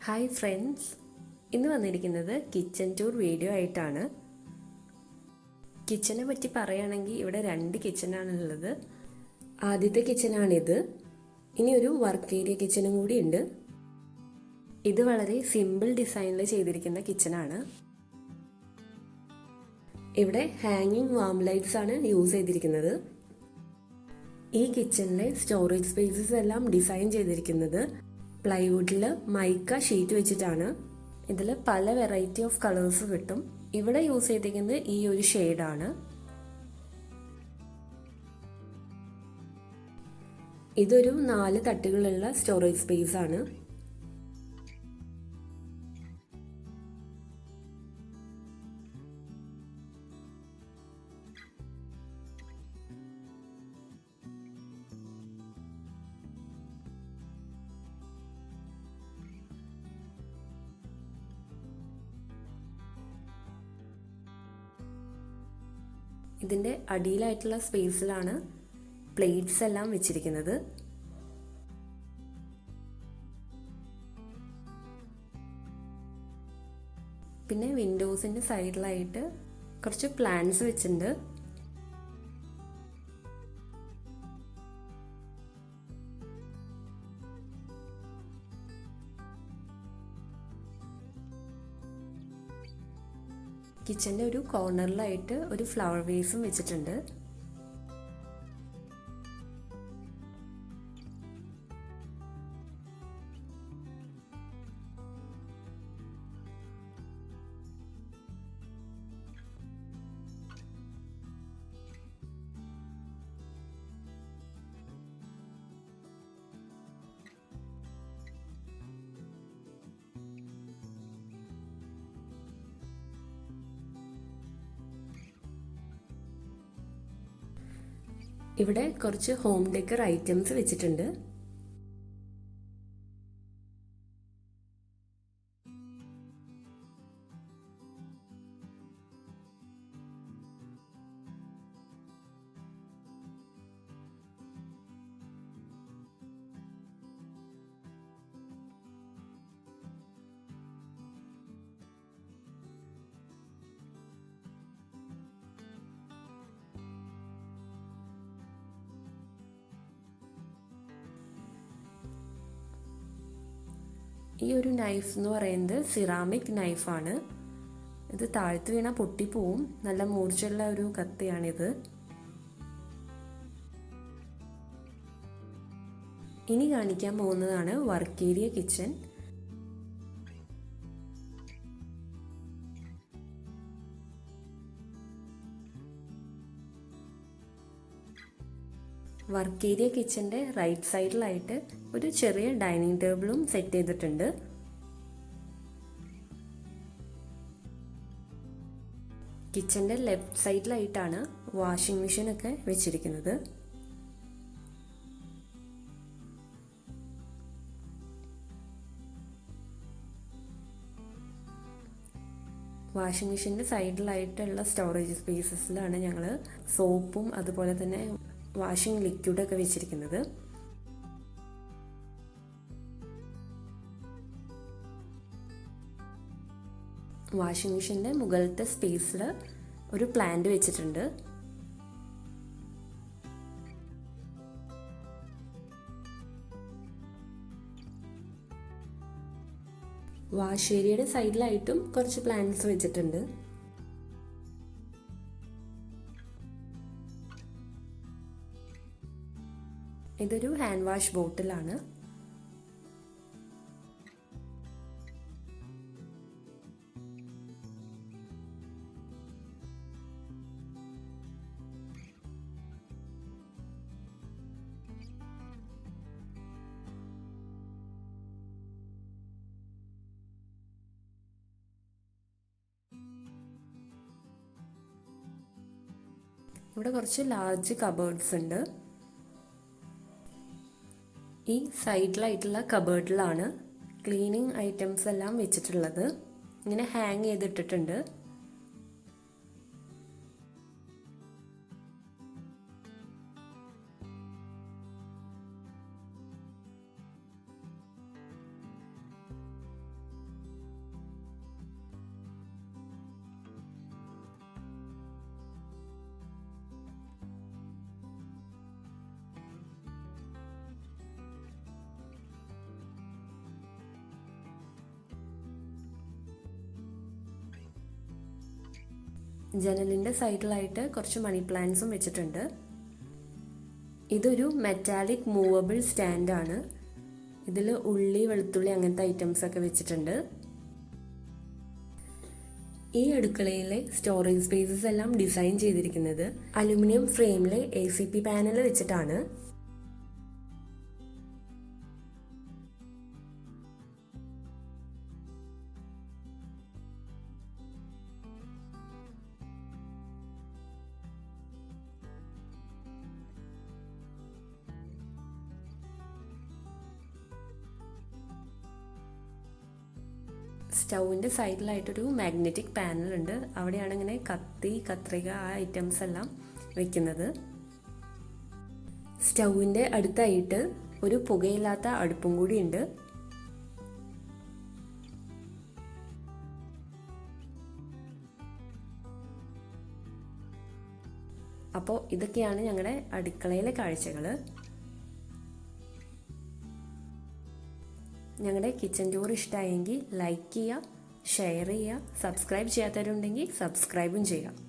Hi friends, ഇന്ന് വന്നിരിക്കുന്നത് kitchen tour video ആയിട്ടാണ്. കിച്ചനെ പറ്റി പറയുകയാണെങ്കിൽ ഇവിടെ 2 കിച്ചണാണുള്ളത്. ആദ്യത്തെ കിച്ചണാണിത്. ഇനി ഒരു വർക്ക് ഏരിയ കിച്ചണും കൂടി ഉണ്ട്. ഇത് വളരെ സിമ്പിൾ ഡിസൈനിൽ ചെയ്തിരിക്കുന്ന കിച്ചണാണ്. ഇവിടെ ഹാങ്ങിങ് വാം ലൈറ്റ്സ് ആണ് യൂസ് ചെയ്തിരിക്കുന്നത്. ഈ കിച്ചണിലെ സ്റ്റോറേജ് സ്പേസസ് എല്ലാം ഡിസൈൻ ചെയ്തിരിക്കുന്നത് പ്ലൈവുഡിൽ മൈക്ക ഷീറ്റ് വെച്ചിട്ടാണ്. ഇതിൽ പല വെറൈറ്റി ഓഫ് കളേഴ്സ് കിട്ടും. ഇവിടെ യൂസ് ചെയ്തിരിക്കുന്നത് ഈ ഒരു ഷെയ്ഡാണ്. ഇതൊരു 4 തട്ടുകളുള്ള സ്റ്റോറേജ് സ്പേസ് ആണ്. ഇതിൻ്റെ അടിയിലായിട്ടുള്ള സ്പേസിലാണ് പ്ലേറ്റ്സ് എല്ലാം വെച്ചിരിക്കുന്നത്. പിന്നെ വിൻഡോസിൻ്റെ സൈഡിലായിട്ട് കുറച്ച് പ്ലാന്റ്സ് വെച്ചിട്ടുണ്ട്. കിച്ചൻ്റെ ഒരു കോർണറിലായിട്ട് ഒരു ഫ്ലവർ വേസും വെച്ചിട്ടുണ്ട്. ഇവിടെ കുറച്ച് ഹോം ഡെക്കർ ഐറ്റംസ് വെച്ചിട്ടുണ്ട്. ഈ ഒരു നൈഫ് എന്ന് പറയുന്നത് സിറാമിക് നൈഫാണ്. ഇത് താഴ്ത്തു വീണാൽ പൊട്ടിപ്പോവും. നല്ല മൂർച്ചയുള്ള ഒരു കത്തിയാണിത്. ഇനി കാണിക്കാൻ പോകുന്നതാണ് work area kitchen. Work area കിച്ചൻ്റെ റൈറ്റ് സൈഡിലായിട്ട് ഒരു ചെറിയ ഡൈനിങ് ടേബിളും സെറ്റ് ചെയ്തിട്ടുണ്ട്. കിച്ചൻ്റെ ലെഫ്റ്റ് സൈഡിലായിട്ടാണ് വാഷിംഗ് മെഷീൻ ഒക്കെ വെച്ചിരിക്കുന്നത്. വാഷിംഗ് മെഷീൻ്റെ സൈഡിലായിട്ടുള്ള സ്റ്റോറേജ് സ്പേസസിലാണ് ഞങ്ങൾ സോപ്പും അതുപോലെ തന്നെ വാഷിംഗ് ലിക്വിഡൊക്കെ വെച്ചിരിക്കുന്നത്. വാഷിംഗ് മെഷീൻ്റെ മുകളിലത്തെ സ്പേസിൽ ഒരു പ്ലാന്റ് വെച്ചിട്ടുണ്ട്. വാഷ് ഏരിയയുടെ സൈഡിലായിട്ടും കുറച്ച് പ്ലാന്റ്സ് വെച്ചിട്ടുണ്ട്. ഇതൊരു ഹാൻഡ് വാഷ് ബോട്ടിലാണ്. ഇവിടെ കുറച്ച് ലാർജ് കബേർഡ്സ് ഉണ്ട്. ഈ സൈഡിലായിട്ടുള്ള കബേർഡിലാണ് ക്ലീനിങ് ഐറ്റംസ് എല്ലാം വെച്ചിട്ടുള്ളത്. ഇങ്ങനെ ഹാങ് ചെയ്തിട്ടിട്ടുണ്ട്. ജനലിൻ്റെ സൈഡിലായിട്ട് കുറച്ച് മണി പ്ലാന്റ്സും വെച്ചിട്ടുണ്ട്. ഇതൊരു മെറ്റാലിക് മൂവബിൾ സ്റ്റാൻഡാണ്. ഇതിൽ ഉള്ളി, വെളുത്തുള്ളി അങ്ങനത്തെ ഐറ്റംസ് ഒക്കെ വെച്ചിട്ടുണ്ട്. ഈ അടുക്കളയിലെ സ്റ്റോറേജ് സ്പേസസ് എല്ലാം ഡിസൈൻ ചെയ്തിരിക്കുന്നത് അലുമിനിയം ഫ്രെയിമിലെ ACP പാനൽ വെച്ചിട്ടാണ്. സ്റ്റൗവിൻ്റെ സൈഡിലായിട്ടൊരു മാഗ്നറ്റിക് പാനൽ ഉണ്ട്. അവിടെയാണ് ഇങ്ങനെ കത്തി, കത്രിക ആ ഐറ്റംസ് എല്ലാം വെക്കുന്നത്. സ്റ്റൗവിൻ്റെ അടുത്തായിട്ട് ഒരു പുകയില്ലാത്ത അടുപ്പും കൂടി ഉണ്ട്. അപ്പോൾ ഇതൊക്കെയാണ് ഞങ്ങളുടെ അടുക്കളയിലെ കാഴ്ചകൾ. ഞങ്ങളുടെ കിച്ചൺ ടൂർ ഇഷ്ടമായെങ്കിൽ ലൈക്ക് ചെയ്യുക, ഷെയർ ചെയ്യുക, സബ്സ്ക്രൈബ് ചെയ്യാത്തവരുണ്ടെങ്കിൽ സബ്സ്ക്രൈബും ചെയ്യുക.